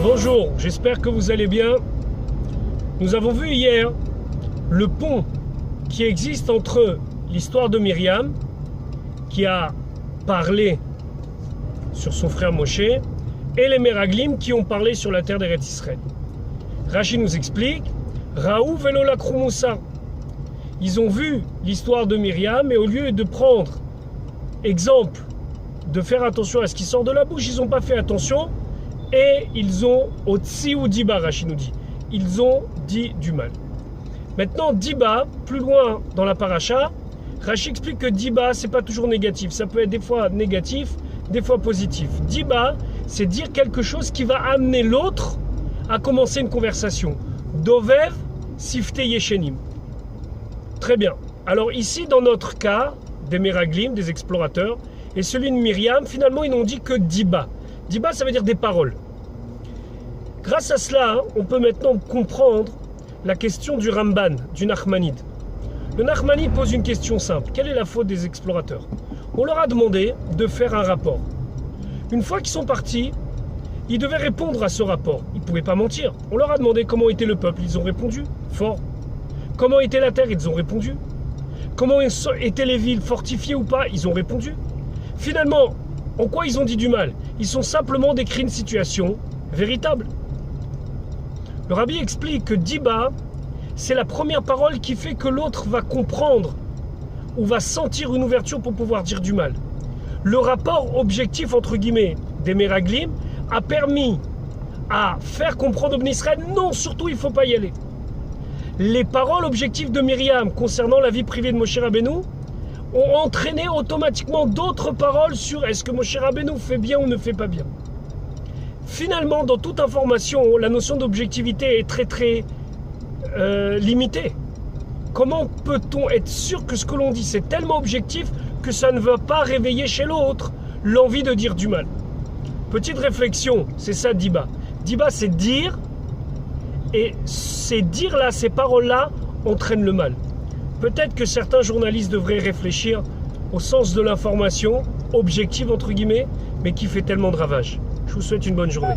Bonjour, j'espère que vous allez bien. Nous avons vu hier le pont qui existe entre l'histoire de Myriam, qui a parlé sur son frère Moshe, et les Meraglim qui ont parlé sur la terre d'Eretz Israël. Rashi nous explique, Raou velo lakrou moussa. Ils ont vu l'histoire de Myriam et au lieu de prendre exemple, de faire attention à ce qui sort de la bouche, ils n'ont pas fait attention et ils ont otsi ou diba, Rashi nous dit. Ils ont dit du mal. Maintenant, diba, plus loin dans la paracha, Rashi explique que diba, c'est pas toujours négatif. Ça peut être des fois négatif, des fois positif. Diba, c'est dire quelque chose qui va amener l'autre à commencer une conversation. Dovev, sifte yeshenim. Très bien. Alors ici, dans notre cas, des Meraglim, des explorateurs, et celui de Myriam, finalement, ils n'ont dit que diba. Diba, ça veut dire des paroles. Grâce à cela, on peut maintenant comprendre la question du Ramban, du Nachmanide. Le Nachmanide pose une question simple. Quelle est la faute des explorateurs? On leur a demandé de faire un rapport. Une fois qu'ils sont partis, ils devaient répondre à ce rapport. Ils ne pouvaient pas mentir. On leur a demandé comment était le peuple. Ils ont répondu fort. Comment était la terre? Ils ont répondu. Comment étaient les villes, fortifiées ou pas? Ils ont répondu. Finalement, en quoi ils ont dit du mal? Ils ont simplement décrit une situation véritable. Le rabbi explique que diba, c'est la première parole qui fait que l'autre va comprendre ou va sentir une ouverture pour pouvoir dire du mal. Le rapport objectif, entre guillemets, des Meraglim a permis à faire comprendre au Bnei Israël, non, surtout il ne faut pas y aller. Les paroles objectives de Myriam concernant la vie privée de Moshe Rabbeinu ont entraîné automatiquement d'autres paroles sur est-ce que Moshe Rabbeinu fait bien ou ne fait pas bien. Finalement, dans toute information, la notion d'objectivité est très limitée. Comment peut-on être sûr que ce que l'on dit c'est tellement objectif que ça ne va pas réveiller chez l'autre l'envie de dire du mal? Petite réflexion, c'est ça diba. Diba, c'est dire, et ces dires-là, ces paroles-là entraînent le mal. Peut-être que certains journalistes devraient réfléchir au sens de l'information, objective entre guillemets, mais qui fait tellement de ravages. Je vous souhaite une bonne journée.